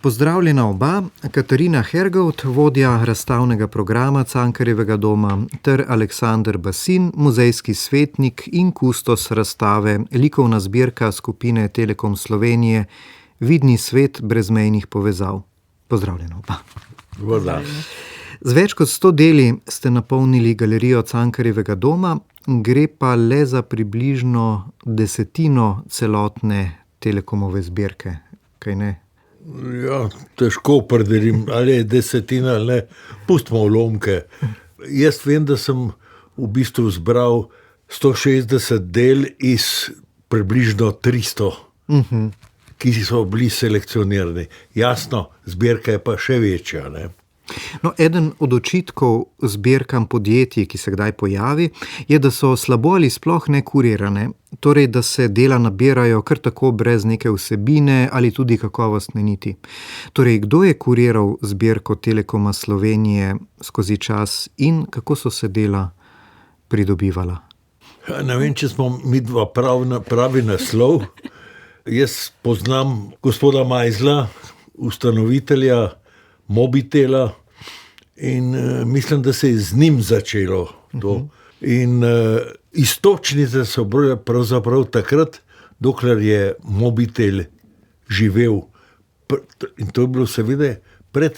Pozdravljena oba, Katarina Hergovt, vodja razstavnega programa Cankarjevega doma, ter Aleksander Basin, muzejski svetnik in kustos razstave, likovna zbirka skupine Telekom Slovenije, Vidni svet brezmejnih povezav. Pozdravljena oba. Dobar. Z več kot 100 deli ste napolnili galerijo Cankarjevega doma, gre pa le za približno desetino celotne Telekomove zbirke, kaj ne? Ja, težko opredelim, ali je desetina ali ne. Pustimo ulomke. Jaz vem, da sem v bistvu zbral 160 del iz približno 300, ki so bili selekcionirani. Jasno, zbirka je pa še večja, ne? No, eden od očitkov zbirkam podjetij, ki se kdaj pojavi, je, da so slabo ali sploh ne kurirane, torej da se dela nabirajo kar tako brez neke vsebine ali tudi kakovostne niti. Torej, kdo je kuriral zbirko Telekoma Slovenije skozi čas in kako so se dela pridobivala? Ja, ne vem, če smo midva pravi naslov. Jaz poznam gospoda Majzla, ustanovitelja Mobitela, in mislim, da se je z njim začelo to. In iztočnice so bile pravzaprav takrat, dokler je Mobitel živel. In to je bilo seveda pred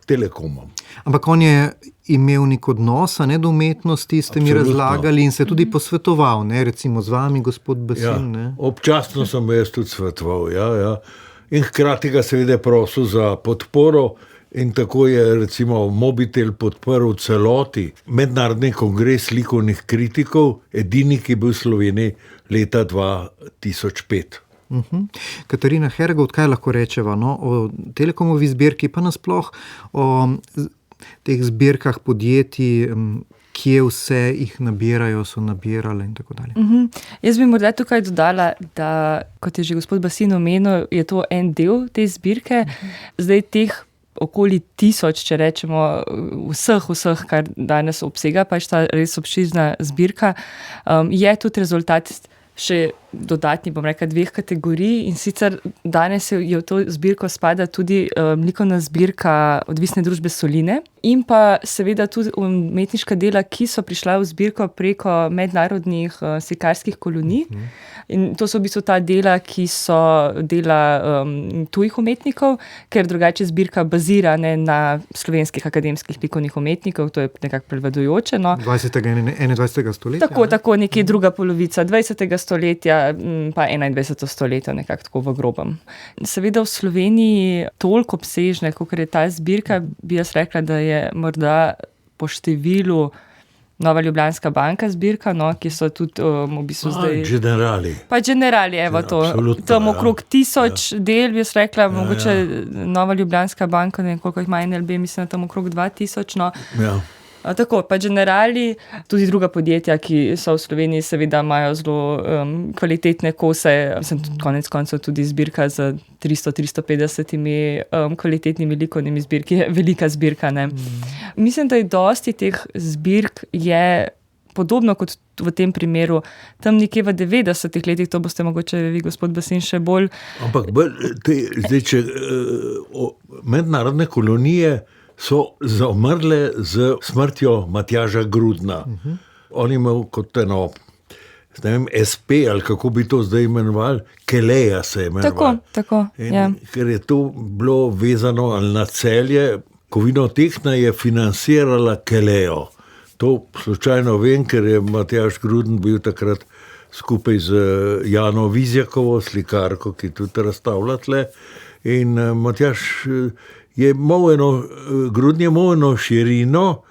Telekomom. Ampak on je imel nek odnos, ne, do umetnosti, ste mi razlagali, in se tudi posvetoval, ne, recimo z vami, gospod Basin. Ja, občasno sem jaz tudi svetoval, ja. In hkrati ga seveda prosil za podporo. In tako je recimo Mobitel podprl celoti mednarodni kongres likovnih kritikov, edini, ki je bil v Sloveniji leta 2005. Katarina Hergovt, kaj lahko rečeva, no, o Telekomovi zbirki, pa nasploh o teh zbirkah podjetij, kje vse jih nabirajo, so nabirale in tako dalje. Jaz bi morda tukaj dodala, da, kot je že gospod Basin omenil, je to en del te zbirke. Zdaj teh okoli 1000, če rečemo, vseh, kar danes obsega, pa je ta res obširna zbirka, je tudi rezultat še dodatni, bom rekla, 2 kategorij, in sicer danes je v to zbirko spada tudi likovna zbirka Odvisne družbe Soline in pa seveda tudi umetniška dela, ki so prišla v zbirko preko mednarodnih slikarskih kolonij. In to so v bistvu ta dela, ki so dela tujih umetnikov, ker drugače zbirka bazira na slovenskih akademskih likovnih umetnikov, to je nekako prevladujoče. No. 20. in 21. stoletja. Tako nekje druga polovica 20. stoletja, pa 21. stoletja, nekako tako v grobem. Seveda v Sloveniji toliko obsežne, kakor je ta zbirka, bi jaz rekla, da je morda po številu Nova Ljubljanska banka zbirka, no, ki so tudi v bistvu zdaj... Generali. Pa generali, evo to. Tam okrog 1000 del, bi jaz rekla, mogoče Nova Ljubljanska banka, ne vem, koliko jih ima NLB, mislim, tam okrog 2000, no. Ja. Tako, pa generali, tudi druga podjetja, ki so v Sloveniji, seveda imajo zelo kvalitetne kose, konec koncev tudi zbirka z 300-350 kvalitetnimi likovnimi zbirki, velika zbirka, ne. Mislim, da je dosti teh zbirk je podobno kot v tem primeru, tam nekje v 90. letih, to boste mogoče vi, gospod Basin, še bolj... Ampak zdaj, če mednarodne kolonije so zamrle z smrtjo Matjaža Grudna. On je imel kot eno, ne vem, SP, ali kako bi to zdaj imenovali, Keleja se je imenoval. Tako, ja. Ker je to bilo vezano ali na Celje, Kovinotehna je financirala Kelejo. To slučajno vem, ker je Matjaž Gruden bil takrat skupaj z Jano Vizjakovo, slikarko, ki tudi razstavlja tle. In Matjaž Gruden je imel eno širino,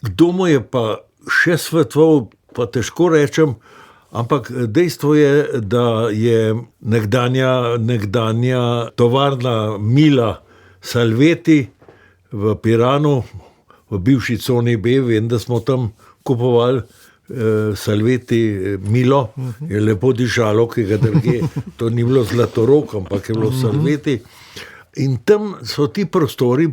kdo mu je pa še svetoval, pa težko rečem, ampak dejstvo je, da je nekdanja tovarna Mila Salveti v Piranu, v bivši coni B, vem, da smo tam kupovali Salveti Milo, je lepo dišalo, ki ga drge, to ni bilo Zlatorog, ampak je bilo Salveti. In tam so ti prostori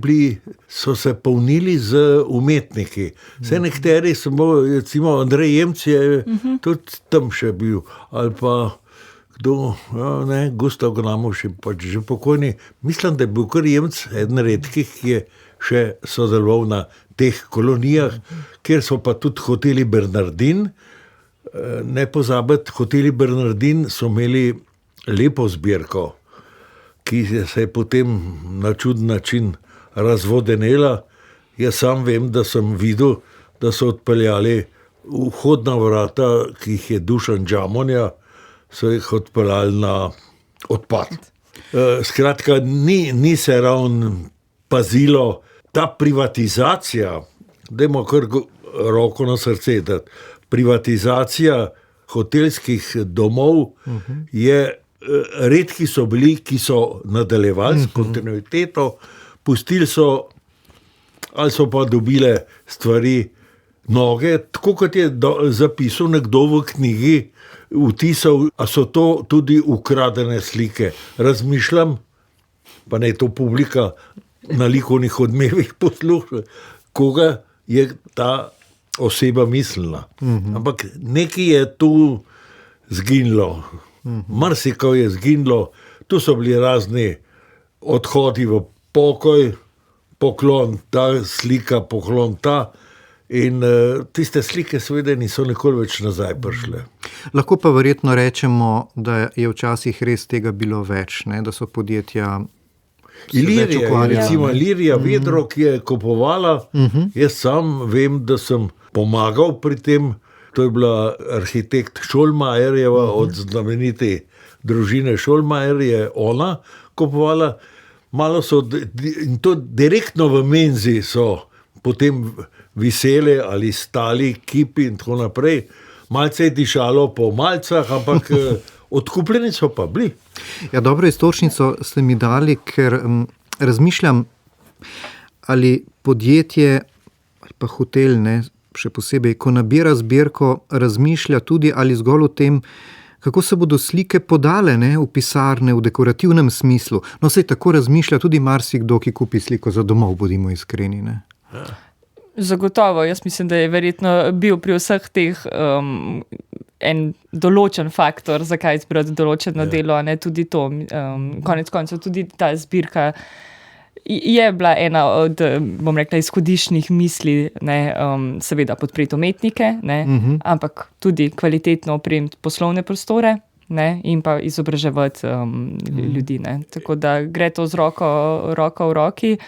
so se polnili z umetniki. Vse nekateri so, recimo Andrej Jemc je tudi tam še bil, ali pa kdo, Gustav Gnamuš je pač že pokojni. Mislim, da je bil kar Jemc, eden redkih, ki je še sodeloval na teh kolonijah, kjer so pa tudi hoteli Bernardin. Ne pozabiti, hoteli Bernardin so imeli lepo zbirko, ki se je potem na čuden način razvodenela. Jaz sam vem, da sem videl, da so odpeljali vhodna vrata, ki jih je Dušan Džamonja, so jih odpeljali na odpad. Skratka, ni se ravno pazilo. Ta privatizacija, dajmo kar roko na srce dati, privatizacija hotelskih domov je, redki so bili, ki so nadaljevali s kontinuiteto, pustili so, ali so pa dobile stvari noge, tako kot je zapisal nekdo v knjigi, vtisal, a so to tudi ukradene slike. Razmišljam, pa ne to publika na likovnih odmevih posluša, koga je ta oseba mislila. Ampak nekaj je tu zginilo. Marsikaj je zginilo. Tu so bili razni odhodi v pokoj, poklon ta slika, poklon ta. In tiste slike seveda niso nikoli več nazaj prišle. Lahko pa verjetno rečemo, da je včasih res tega bilo več, ne? Da so podjetja Ilirija Vedro, ki je kupovala. Jaz sam vem, da sem pomagal pri tem. To je bila arhitekt Šolmajerjeva od znamenite družine Šolmajer, je ona kupovala. Malo so, in to direktno v menzi so potem visele ali stali kipi in tako naprej. Malce je dišalo po malcah, ampak odkupljeni so pa bili. Ja, dobro istočnico ste mi dali, ker razmišljam, ali podjetje ali pa hotel, ne, še posebej, ko nabira zbirko, razmišlja tudi ali zgolj o tem, kako se bodo slike podale, ne, v pisarne, v dekorativnem smislu. No, saj tako razmišlja tudi marsikdo, ki kupi sliko za domov, bodimo iskreni, ne. Ja. Zagotovo, jaz mislim, da je verjetno bil pri vseh teh en določen faktor, zakaj izbrati določeno delo, ne, tudi to. Konec koncev tudi ta zbirka je bila ena od, bom rekla, izhodiščnih misli, ne, seveda podpreti umetnike, ne, ampak tudi kvalitetno opremiti poslovne prostore, ne, in pa izobraževati ljudi. Ne. Tako da gre to z roko v roki.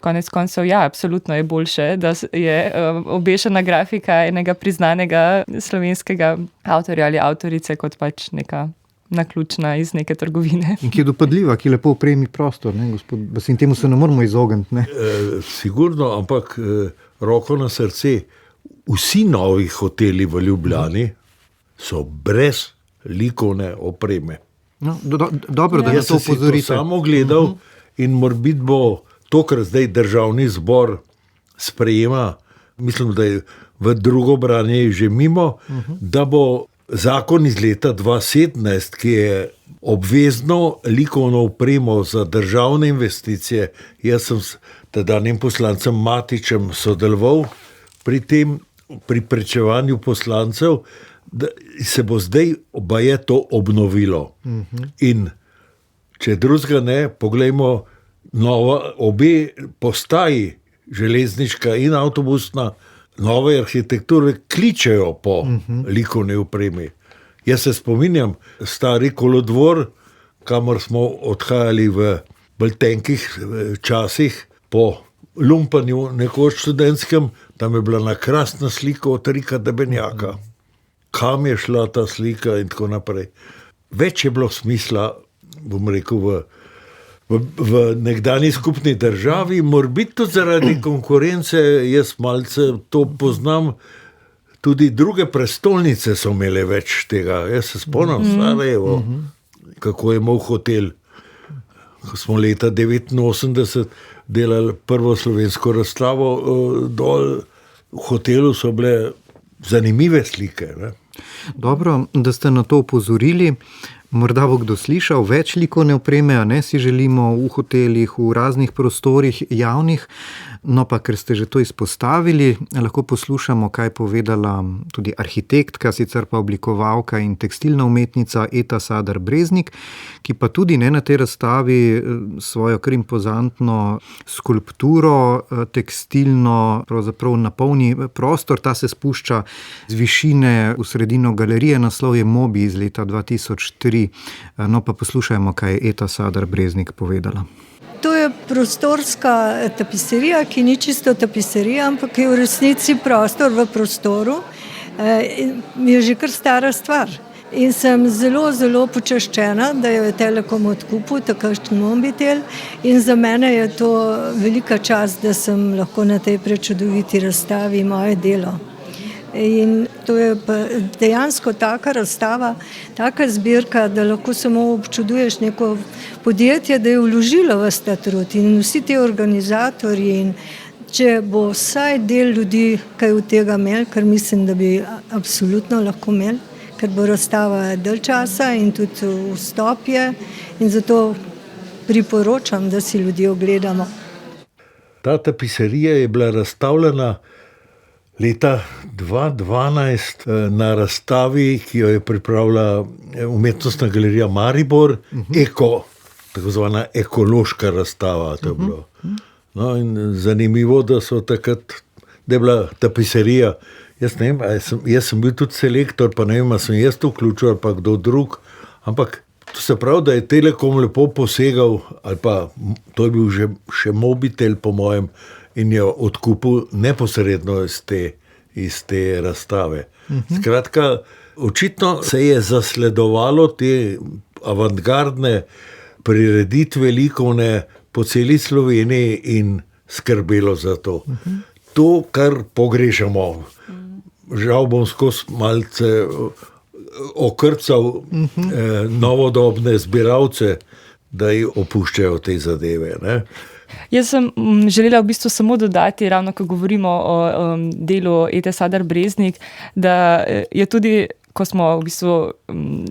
Konec koncev, ja, absolutno je boljše, da je obešena grafika enega priznanega slovenskega avtorja ali avtorice, kot pač neka naključna iz neke trgovine. In ki je dopadljiva, ki lepo opremi prostor, ne, gospod Basin, temu se ne moramo izogniti, ne. Sigurno, ampak roko na srce, vsi novi hoteli v Ljubljani so brez likovne opreme. No, dobro, da je to opozorite. Jaz sem si to samo gledal in morbit bo to, kar zdaj državni zbor sprejema, mislim, da je v drugo branje že mimo, da bo zakon iz leta 2017, ki je obvezno likovno opremo za državne investicije, jaz sem s tedanjim poslancem Matičem sodeloval pri tem, pri preprečevanju poslancev, da se bo zdaj obaje to obnovilo. In če drugega ne, poglejmo, obe postaji, železniška in avtobusna, nove arhitekture kličejo po likovni opremi. Jaz se spominjam, stari kolodvor, kamor smo odhajali v bolj tenkih časih, po lumpanju nekoč študentskem, tam je bila krasna slika od Rika Debenjaka. Kam je šla ta slika in tako naprej. Več je bilo smisla, bom rekel, v nekdanji skupni državi, morbiti tudi zaradi konkurence, jaz malce to poznam, tudi druge prestolnice so imele več tega. Jaz se spomnim Sarajevo, kako je imel hotel. Ko smo leta 1989 delali prvo slovensko razstavo, dol v hotelu so bile zanimive slike, ne? Dobro, da ste na to opozorili. Morda bo kdo slišal, več likovne opreme, a ne si želimo v hotelih, v raznih prostorih javnih. No pa, ker ste že to izpostavili, lahko poslušamo, kaj je povedala tudi arhitektka, sicer pa oblikovalka in tekstilna umetnica Eta Sadar Breznik, ki pa tudi na tej razstavi svojo kar impozantno skulpturo tekstilno pravzaprav napolni prostor. Ta se spušča z višine v sredino galerije, naslov je Mobi iz leta 2003. No pa poslušajmo, kaj je Eta Sadar Breznik povedala. To je prostorska tapiserija, ki ni čisto tapiserija, ampak je v resnici prostor v prostoru. Je že kar stara stvar. In sem zelo, zelo počaščena, da jo je Telekom odkupil, takšen Mobitel. In za mene je to velika čast, da sem lahko na tej prečudoviti razstavi moje delo. In to je dejansko taka razstava, taka zbirka, da lahko samo občuduješ neko podjetje, da je vložilo v ta trud in vsi ti organizatorji. In če bo vsaj del ljudi kaj od tega imel, kar mislim, da bi absolutno lahko imel, ker bo razstava dalj časa in tudi vstop je, in zato priporočam, da si ljudje ogledamo. Ta tapiserija je bila razstavljena leta 2012 na razstavi, ki jo je pripravila Umetnostna galerija Maribor, tako zvana ekološka razstava. To je bilo. No, in zanimivo, da je bila tapiserija. Jaz ne vem, jaz sem bil tudi selektor, pa ne vem, sem jaz to vključil ali pa kdo drug, ampak to se pravi, da je Telekom lepo posegal, ali pa to je bil še Mobitel po mojem, in je odkupil neposredno iz te razstave. Skratka, očitno se je zasledovalo te avantgardne prireditve likovne po celi Sloveniji in skrbelo za to. To, kar pogrešamo. Žal bom skozi malce okrcal novodobne zbiralce, da jih opuščajo te zadeve, ne? Jaz sem želela v bistvu samo dodati, ravno ko govorimo o delu Ete Sadar Breznik, da je tudi, ko smo v bistvu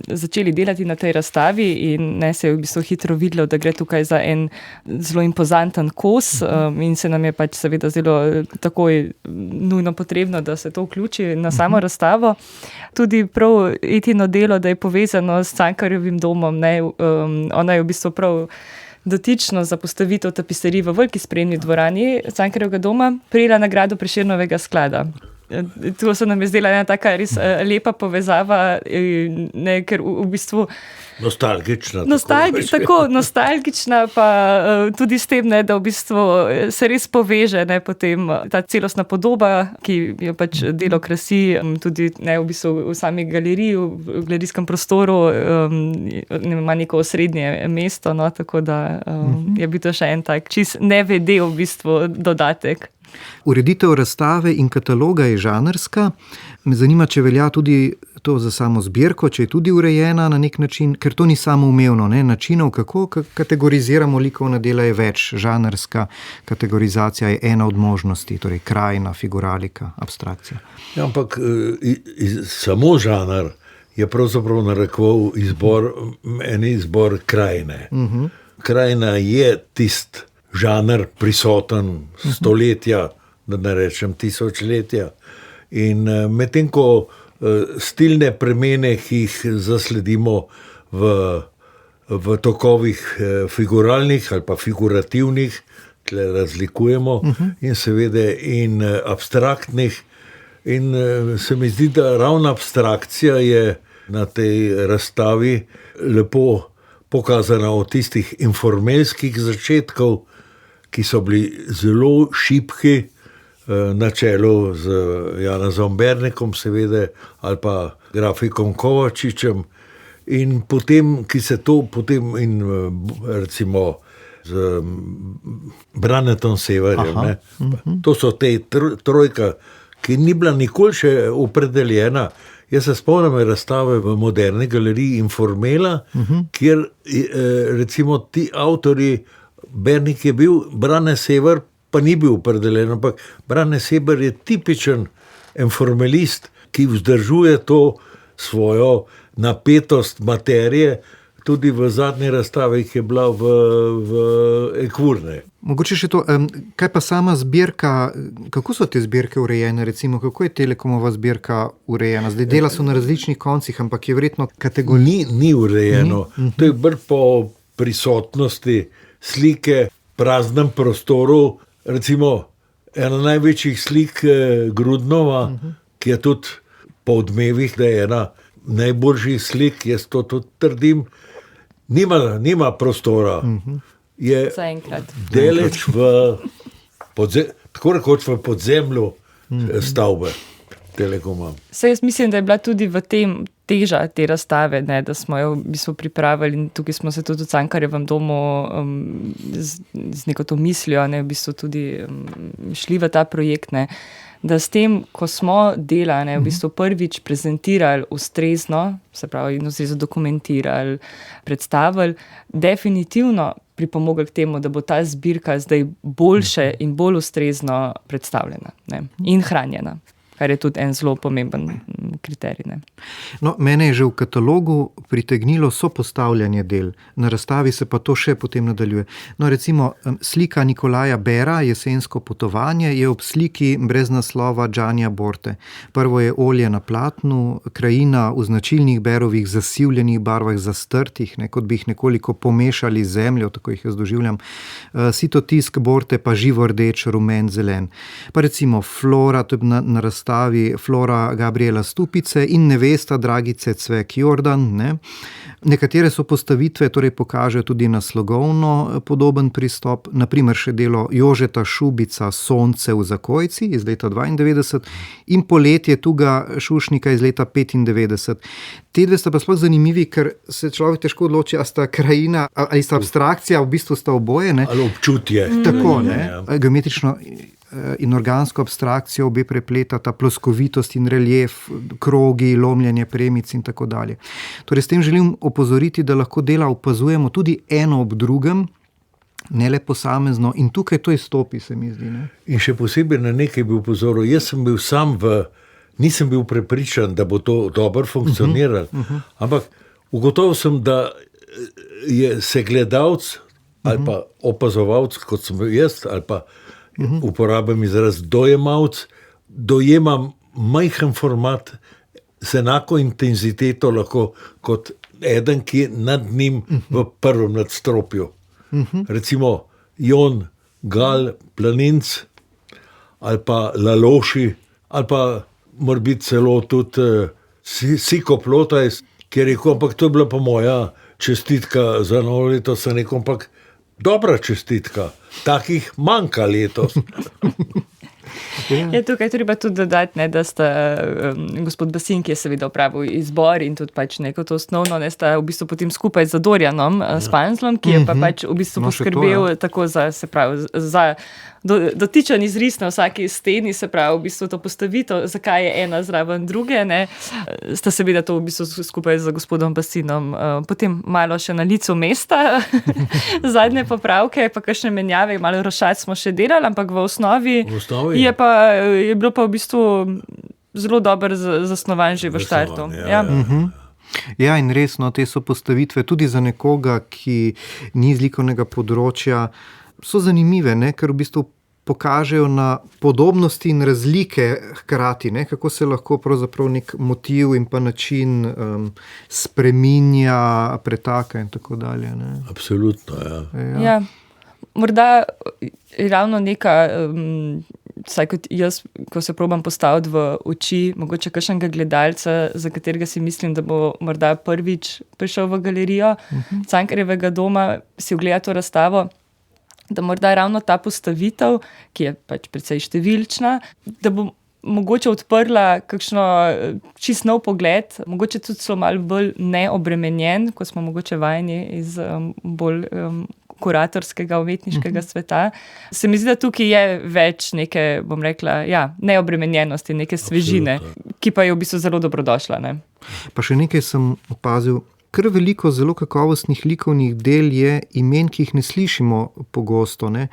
začeli delati na tej razstavi in se je v bistvu hitro videlo, da gre tukaj za en zelo impozanten kos in se nam je pač seveda zelo takoj nujno potrebno, da se to vključi na samo razstavo. Tudi prav Etino delo, da je povezano s Cankarjevim domom, ona je v bistvu prav dotično za postavitev tapiserij v veliki sprejemni dvorani Cankarjevega doma prejela nagrado Prešernovega sklada. To se nam je zdela ena taka res lepa povezava, ker v bistvu nostalgična. Nostalgična, pa tudi s tem, da v bistvu se res poveže potem ta celostna podoba, ki jo pač delo krasi, tudi v bistvu v sami galeriji, v galerijskem prostoru ima neko osrednje mesto, tako da je bil to še en tak čist nevede v bistvu dodatek. Ureditev razstave in kataloga je žanrska. Me zanima, če velja tudi to za samo zbirko, če je tudi urejena na nek način, ker to ni samoumevno, načinov, kako kategoriziramo likovna dela, je več. Žanrska kategorizacija je ena od možnosti, torej krajina, figuralika, abstrakcija. Ja, ampak samo žanr je pravzaprav narekoval izbor krajine. Krajina je tisti žanr prisoten stoletja, da ne rečem tisočletja. In medtem ko stilne premene, ki jih zasledimo v tokovih figuralnih ali pa figurativnih, tle razlikujemo, in seveda in abstraktnih. In se mi zdi, da ravno abstrakcija je na tej razstavi lepo pokazana od tistih informelskih začetkov, ki so bili zelo šibki, na čelu z Janezom Bernikom seveda, ali pa grafikom Kovačičem, in potem, in recimo z Branetom Severjem. To so te trojka, ki ni bila nikoli še opredeljena. Jaz se spomnim razstave v Moderni galeriji Informela, kjer recimo ti avtorji, Bernik je bil, Brane Sever pa ni bil opredeljen, ampak Brane Sever je tipičen informalist, ki vzdržuje to svojo napetost materije. tudi v zadnji razstavi, ki je bila v Ekvurne. Mogoče še to, kaj pa sama zbirka, kako so te zbirke urejene, recimo, kako je Telekomova zbirka urejena? Zdaj dela so na različnih koncih, ampak je verjetno kategorija. Ni urejeno. To je bolj po prisotnosti slike v praznem prostoru. Recimo, ena največjih slik Grudnova, ki je tudi po Odmevih, da je ena najboljših slik, jaz to tudi trdim, nima prostora. Je deleč tako rekoč v podzemlju stavbe Telekoma. Saj jaz mislim, da je bila tudi v tem teža te razstave, ne, da smo jo v bistvu pripravili in tukaj smo se tudi v Cankarjevem domu z neko to mislijo, ne, v bistvu tudi šli v ta projekt, ne, da s tem, ko smo dela, ne, v bistvu prvič prezentirali ustrezno, se pravi, in ustrezno dokumentirali, predstavili, definitivno pripomogli k temu, da bo ta zbirka zdaj boljše in bolj ustrezno predstavljena, ne, in hranjena, kar je tudi en zelo pomemben kriterij. Ne. No, mene je že v katalogu pritegnilo sopostavljanje del, na razstavi se pa to še potem nadaljuje. No, recimo, slika Nikolaja Bera, Jesensko potovanje, je ob sliki brez naslova Giannia Borte. Prvo je olje na platnu, krajina v značilnih Berovih zasivljenih barvah zastrtih, ne, kot bi jih nekoliko pomešali z zemljo, tako jih jaz doživljam. Sitotisk Borte pa živo rdeč, rumen, zelen. Pa recimo Flora, to je na razstavi Flora Gabriela Stupice in nevesta Dragice Cvek Jordan. Ne. Nekatere so postavitve torej pokažejo tudi na slogovno podoben pristop, naprimer še delo Jožeta Šubica Sonce v zakojci iz leta 92 in Poletje Tuga Šušnika iz leta 95. Te dve sta pa sploh zanimivi, ker se človek težko odloči, a sta krajina ali sta abstrakcija, v bistvu sta oboje. Ne. Ali občutje. Tako, ne. Geometrično in organsko abstrakcijo obe prepletata, ploskovitost in relief, krogi, lomljenje premic in tako dalje. Torej, s tem želim opozoriti, da lahko dela opazujemo tudi eno ob drugem, ne le posamezno, in tukaj to izstopi, se mi zdi. Ne? In še posebej na nekaj bi upozoril, jaz sem bil nisem bil prepričan, da bo to dobro funkcioniralo, ampak ugotovil sem, da se gledalec ali pa opazovalec, kot sem bil jaz, ali pa uporabim izraz dojemalc, dojemam majhen format z enako intenziteto lahko kot eden, ki je nad njim v prvem nadstropju. Recimo Jon, Gal, Planinc ali pa Laloši ali pa mora biti celo tudi Siko Plotajs, ki je rekel, ampak to je bila pa moja čestitka za novo leto, sem rekel, ampak dobra čestitka, takih manjka letos. Je tukaj treba tudi dodati, ne, da sta gospod Basin, ki je seveda opravil izbor in tudi pač neko to osnovno, ne, sta v bistvu potem skupaj z Dorjanom Spanzlom, ki je pa pač v bistvu poskrbel tako za, se pravi, za dotičen izris na vsaki steni, se pravi, v bistvu to postavitev, zakaj je ena zraven druge, ne, sta seveda to v bistvu skupaj z gospodom Basinom, potem malo še na licu mesta, zadnje popravke, pa kakšne menjave, malo rošac smo še delali, ampak v osnovi je bilo pa v bistvu zelo dobro zasnovan že v štartu. Ja. Ja, in resno, te so postavitve tudi za nekoga, ki ni iz likovnega področja, so zanimive, ne? Ker v bistvu pokažejo na podobnosti in razlike hkrati, ne? Kako se lahko pravzaprav nek motiv in pa način spreminja, pretaka in tako dalje. Ne? Absolutno, ja. Morda ravno neka, vsaj kot jaz, ko se probam postaviti v oči, mogoče kakšnega gledalca, za katerega si mislim, da bo morda prvič prišel v galerijo Cankarjevega doma, si ogleda to razstavo, da morda ravno ta postavitev, ki je pač precej številčna, da bo mogoče odprla kakšno čist nov pogled, mogoče tudi celo malo bolj neobremenjen, kot smo mogoče vajeni iz bolj kuratorskega, umetniškega sveta. Se mi zdi, da tukaj je več neke, bom rekla, neobremenjenosti, neke svežine, ki pa je v bistvu zelo dobrodošla. Ne? Pa še nekaj sem opazil, kar veliko zelo kakovostnih likovnih del je imen, ki jih ne slišimo pogosto. Ne?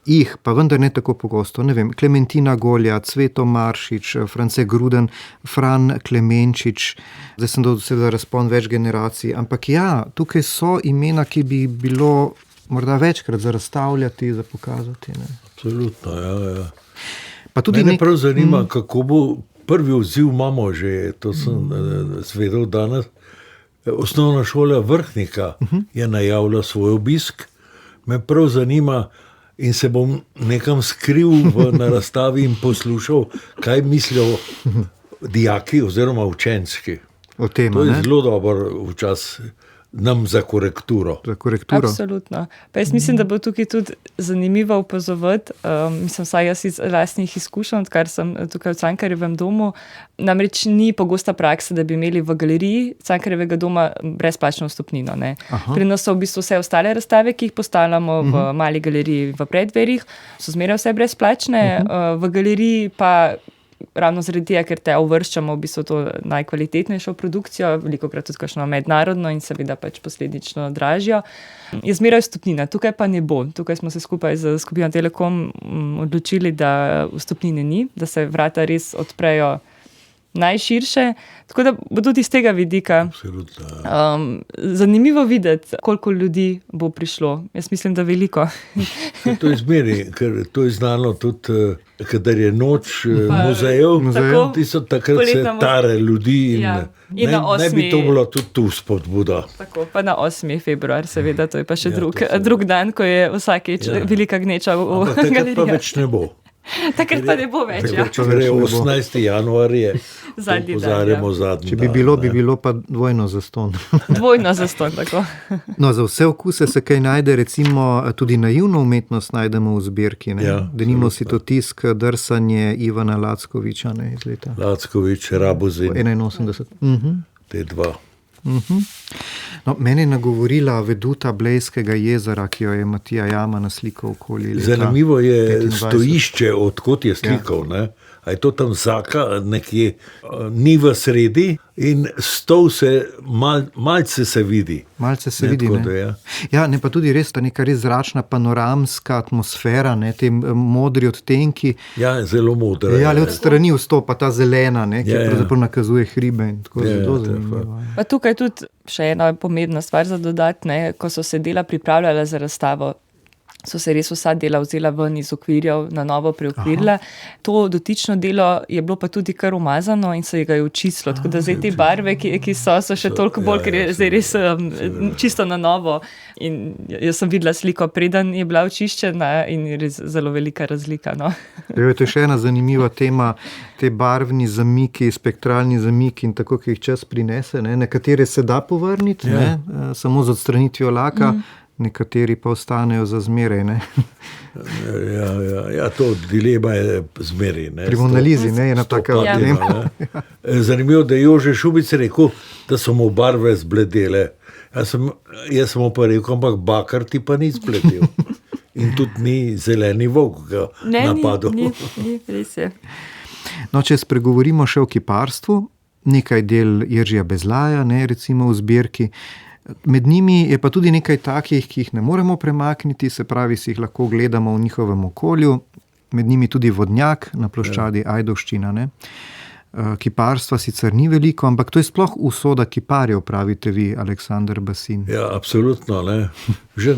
jih, pa vendar ne tako pogosto, ne vem, Klementina Golja, Cveto Maršič, France Gruden, Fran Klemenčič, zdaj sem dal seveda razpon več generacij, ampak ja, tukaj so imena, ki bi bilo morda večkrat za razstavljati, za pokazati. Ne. Absolutno, ja. Pa tudi Mene prav zanima, kako bo prvi odziv imamo že, to sem zvedel danes. Osnovna šola Vrhnika je najavila svoj obisk. Me prav zanima in se bom nekam skril na razstavi in poslušal, kaj mislijo dijaki oziroma učenci. o tem, To je ne? zelo dober včas nam za korekturo. Za korekturo. Absolutno. Pa jaz mislim, da bo tukaj tudi zanimivo opazovati, mislim, vsaj jaz iz lastnih izkušenj, odkar sem tukaj v Cankarjevem domu, namreč ni pogosta praksa, da bi imeli v galeriji Cankarjevega doma brezplačno vstopnino. Ne. Pri nas so v bistvu vse ostale razstave, ki jih postavljamo v mali galeriji v Preddverjih, so zmeraj vse brezplačne, v galeriji pa ravno zaradi tega, ker te uvrščamo v bistvu to najkvalitetnejšo produkcijo, velikokrat tudi kakšno mednarodno in seveda pač posledično dražjo, je zmeraj vstopnina. Tukaj pa ne bo. Tukaj smo se skupaj z skupino Telekom odločili, da vstopnine ni, da se vrata res odprejo najširše, tako da bo tudi iz tega vidika zanimivo videti, koliko ljudi bo prišlo. Jaz mislim, da veliko. To je zmeri, ker to je znano tudi, kadar je noč muzejev, Tako, ti so takrat se poletna tare ljudi in, Ja. In na ne bi 8. to bilo tudi tu spodbuda. Tako, pa na 8. februar, seveda, to je pa še Ja, to drug dan, ko je vsakeč velika gneča v Ampak takrat pa galerijah. več ne bo. Takrat pa ne bo več, ja. Če gre 18. januar je, Zadnji dan, opozarjamo ja. zadnji Če bi dan, bilo, ne. bi bilo pa dvojno zastonj. Dvojno zastonj, tako. No, za vse okuse se kaj najde, recimo tudi naivno umetnost najdemo v zbirki. Ne? Ja, Denimo si to tisk Drsanje Ivana Lackoviča, ne, iz leta Lackovič, Rabuzin, 81. te dva. No, mene je nagovorila veduta Blejskega jezera, ki jo je Matija Jama naslikal okoli leta Zanimivo je 25. stojišče, odkot je slikal. Ne? A je to tam zaka, nekje ni v sredi in stol se malce se vidi. Malce se Ne, vidi, tako ne? da je. Ja, ne, pa tudi res ta neka res zračna panoramska atmosfera, ne, te modri odtenki. Ja, zelo modro. Ja, ali od strani vstopa ta zelena, ne, ki Ja, ja. pravzaprav nakazuje hribe in tako Ja, zelo to je zanimivo. Pa tukaj tudi še ena pomembna stvar za dodatne, ko so se dela pripravljala za razstavo, so se res vsa dela vzela ven iz okvirjev, na novo preokvirila. To dotično delo je bilo pa tudi kar umazano in se ga je očistilo. Tako da zdaj te barve, ki so še toliko bolj, ker je zdaj res čisto na novo. In jaz sem videla sliko, preden je bila očiščena in je res zelo velika razlika. No. To je še ena zanimiva tema, te barvni zamiki, spektralni zamiki in tako, ki jih čas prinese. Ne. Nekatere se da povrniti, ne, samo z odstranitvijo laka, nekateri pa ostanejo za zmeraj. Ne. Ja, to dilema je zmeri. Ne? Pri Mona Lisi, ne, ena taka Ja. dilema. Zanimivo, da je Jože Šubic rekel, da so mu barve zbledele. Jaz sem mu pa rekel, ampak bakar ti pa ni zbledel. In tudi ni zeleni volk ga napadel. Ni, res je. No, če spregovorimo še o kiparstvu, nekaj del Jeržija Bezlaja, ne, recimo v zbirki. Med njimi je pa tudi nekaj takih, ki jih ne moremo premakniti, se pravi, si jih lahko gledamo v njihovem okolju, med njimi tudi Vodnjak na ploščadi Ajdovščina. Ne. Kiparstva sicer ni veliko, ampak to je sploh usoda kiparjev, pravite vi, Aleksander Basin. Ja, absolutno. Ne. Že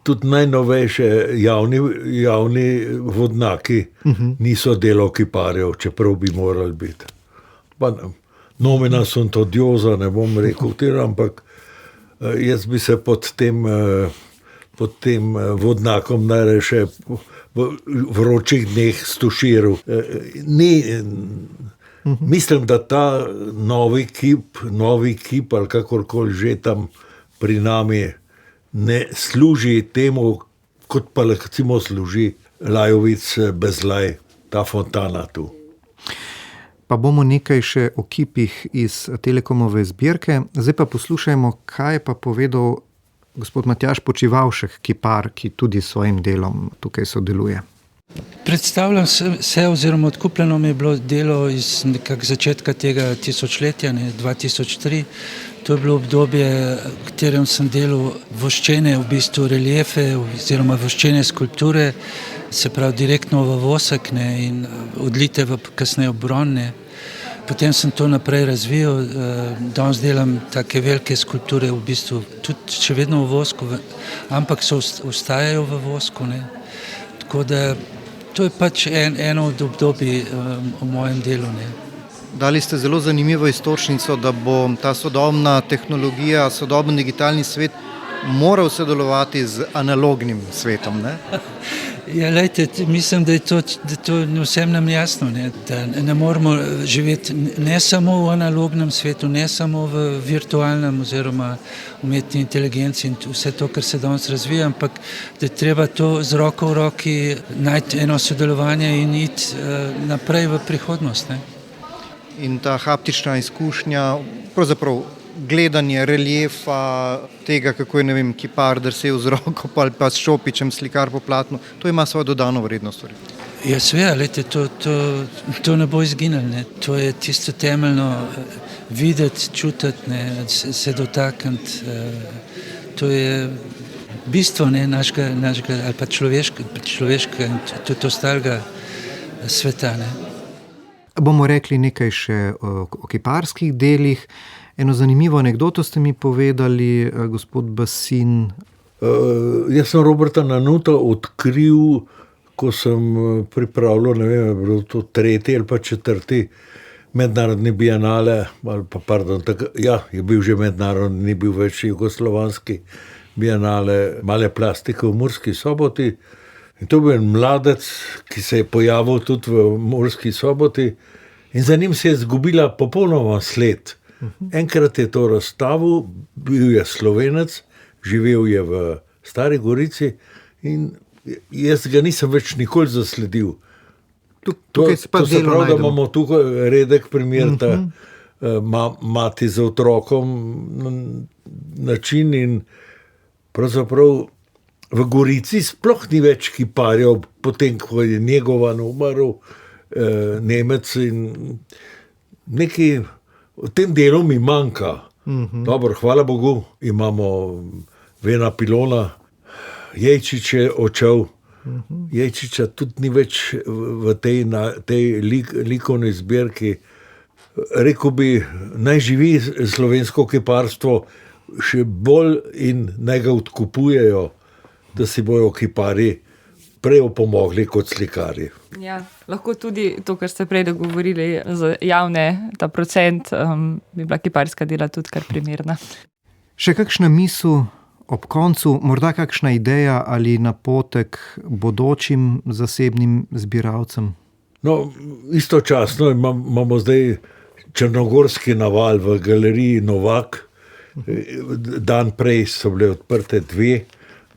tudi najnovejše javni vodnjaki niso delo kiparjev, čeprav bi morali biti. Pa nomina sunt odiosa, ne bom rekel tega, ampak jaz bi se pod tem vodnjakom najraje še v vročih dneh stuširal. Mislim, da ta novi kip ali kakorkoli že tam pri nami ne služi temu, kot pa recimo služi Lajovic Bezlaj, ta fontana tu. Pa bomo nekaj še o kipih iz Telekomove zbirke. Zdaj pa poslušajmo, kaj je pa povedal gospod Matjaž Počivavšek, kipar, ki tudi s svojim delom tukaj sodeluje. Predstavljam se, oziroma odkupljeno mi je bilo delo iz nekak začetka tega tisočletja, 2003. To je bilo obdobje, v katerem sem delal voščene, v bistvu reliefe oziroma voščene skulpture, se pravi direktno v vosek in odlite kasneje v bron. Potem sem to naprej razvijal, danes delam take velike skulpture, v bistvu tudi še vedno v vosku, ampak ostajajo v vosku. Tako da to je pač eno od obdobij v mojem delu. Dali ste zelo zanimivo iztočnico, da bo ta sodobna tehnologija, sodoben digitalni svet moral sodelovati z analognim svetom. Ja, lejte, mislim, da je to vsem nam jasno, da ne moramo živeti ne samo v analognem svetu, ne samo v virtualnem oziroma umetni inteligenci in vse to, kar se danes razvija, ampak da je treba to z roko v roki najti eno sodelovanje in iti naprej v prihodnost. In ta haptična izkušnja, pravzaprav gledanje reliefa, tega, kako je, kipar drsel z roko ali pa s šopičem slikar po platnu, to ima svojo dodano vrednost. Ja, seveda, lejte, to ne bo izginilo. To je tisto temeljno videti, čutiti, se dotakniti. To je bistvo našega ali pa človeškega in tudi ostalega sveta. Bomo rekli nekaj še o kiparskih delih. Eno zanimivo anekdoto ste mi povedali, gospod Basin. Jaz sem Roberta Nanuta odkril, ko sem pripravljal, ne vem, je bilo to 3. ali pa 4. mednarodni bienale, je bil že mednarodni, ni bil več jugoslovanski bienale male plastike v Murski Soboti. In to bil en mladec, ki se je pojavil tudi v Murski Soboti in za njim se je izgubila popolnoma sled. Enkrat je to razstavil, bil je Slovenec, živel je v Stari Gorici in jaz ga nisem več nikoli zasledil. To se pravi, da imamo tukaj redek primer, ta mati z otrokom način in pravzaprav v Gorici sploh ni več kiparjev, potem, ko je Njegovan umrl, Nemec in nekaj v tem delu mi manjka. Dobro, hvala Bogu, imamo Vena Pilona, Jejčič je odšel, Jejčiča tudi ni več v tej likovni zbirki. Rekel bi, naj živi slovensko kiparstvo še bolj in naj ga odkupujejo, da si bojo kiparji prej opomogli kot slikarji. Ja, lahko tudi to, kar ste prej dogovorili za javne, ta procent, bi bila kiparska dela tudi kar primerna. Še kakšna misel ob koncu, morda kakšna ideja ali napotek bodočim zasebnim zbiralcem? No, istočasno imamo zdaj črnogorski naval v galeriji Novak. Dan prej so bile odprte 2.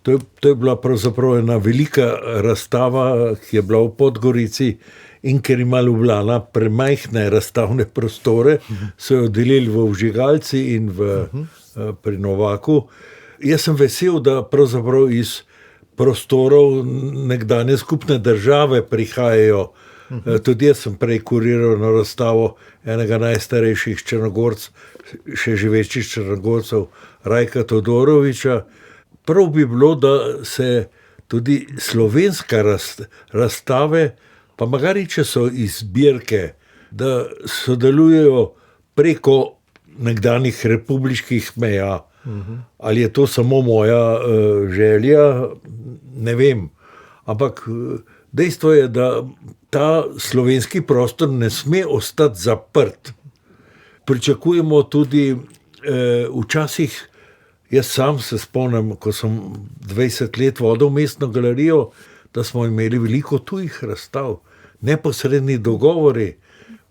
To je bila pravzaprav ena velika razstava, ki je bila v Podgorici in ker ima Ljubljana premajhne razstavne prostore, so jo delili v vžigalci in pri Novaku. Jaz sem vesel, da pravzaprav iz prostorov nekdanje skupne države prihajajo. Tudi jaz sem prej kuriral na razstavo enega najstarejših Črnogorcev, še živečih Črnogorcev, Rajka Todoroviča. Prav bi bilo, da se tudi slovenske razstave, pa magari če so iz zbirke, da sodelujejo preko nekdanjih republiških meja. Ali je to samo moja želja, ne vem. Ampak dejstvo je, da ta slovenski prostor ne sme ostati zaprt. Pričakujemo tudi včasih. Jaz sam se spomnim, ko sem 20 let vodil mestno galerijo, da smo imeli veliko tujih razstav, neposredni dogovori,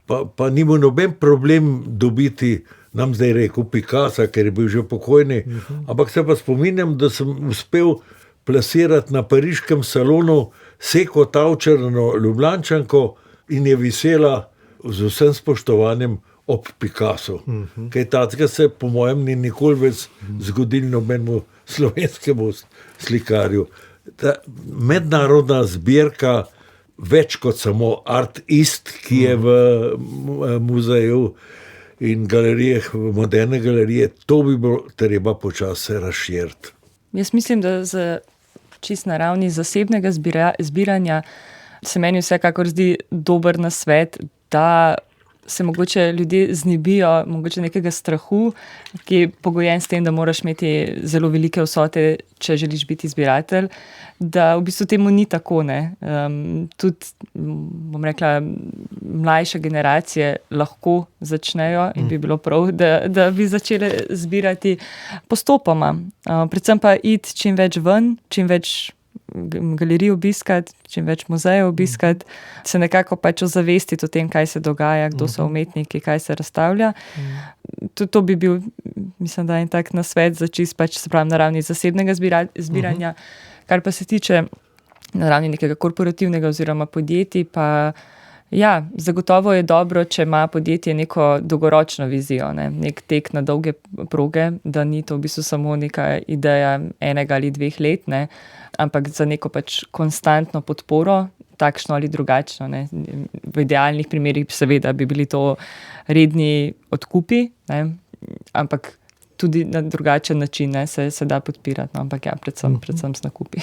pa ni bil noben problem dobiti, nam zdaj rekel Picasso, ker je bil že pokojni, ampak se pa spominjam, da sem uspel plasirati na pariškem salonu Seko Tavčarno Ljubljančanko in je visela z vsem spoštovanjem ob Picassu. Kaj takega se po mojem ni nikoli več zgodilo nobenemu slovenskemu slikarju. Ta mednarodna zbirka več kot samo Art East, ki je v muzeju in galerijah, v moderne galerije, to bi bilo treba počasi razširiti. Jaz mislim, da čist na ravni zasebnega zbiranja se meni vsekakor zdi dober nasvet, da se mogoče ljudje znebijo mogoče nekega strahu, ki je pogojen s tem, da moraš imeti zelo velike vsote, če želiš biti zbiratelj, da v bistvu temu ni tako, ne. Tudi, bom rekla, mlajše generacije lahko začnejo in bi bilo prav, da bi začele zbirati postopoma. Predvsem pa iti čim več ven, čim več galerij obiskati, čim več muzejev obiskati, se nekako pač ozavestiti o tem, kaj se dogaja, kdo so umetniki, kaj se razstavlja. To bi bil, mislim, da en tak nasvet za čist pač, se pravi, na ravni zasebnega zbiranja. Kar pa se tiče na ravni nekega korporativnega oziroma podjetij, pa ja, zagotovo je dobro, če ima podjetje neko dolgoročno vizijo, ne? Nek tek na dolge proge, da ni to v bistvu samo neka ideja 1 ali 2 let, ne? Ampak za neko pač konstantno podporo, takšno ali drugačno, ne? V idealnih primerih seveda bi bili to redni odkupi, ne? Ampak tudi na drugačen način, ne, se da podpirati, no? Ampak ja, predvsem s nakupi.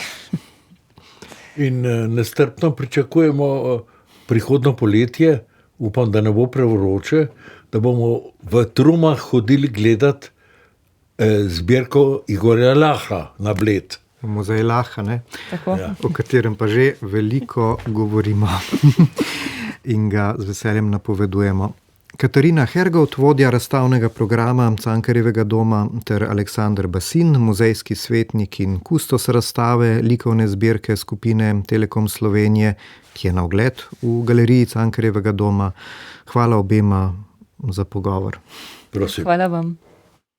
In nestrpno pričakujemo prihodno poletje, upam, da ne bo prevroče, da bomo v Trumah hodili gledati zbirko Igorja Laha na Bled. Muzej Laha, ne? Tako. Ja. O katerem pa že veliko govorimo in ga z veseljem napovedujemo. Katarina Hergovt, vodja razstavnega programa Cankarjevega doma, ter Aleksander Basin, muzejski svetnik in kustos razstave likovne zbirke skupine Telekom Slovenije, ki je na ogled v galeriji Cankarjevega doma. Hvala obema za pogovor. Prosim. Hvala vam.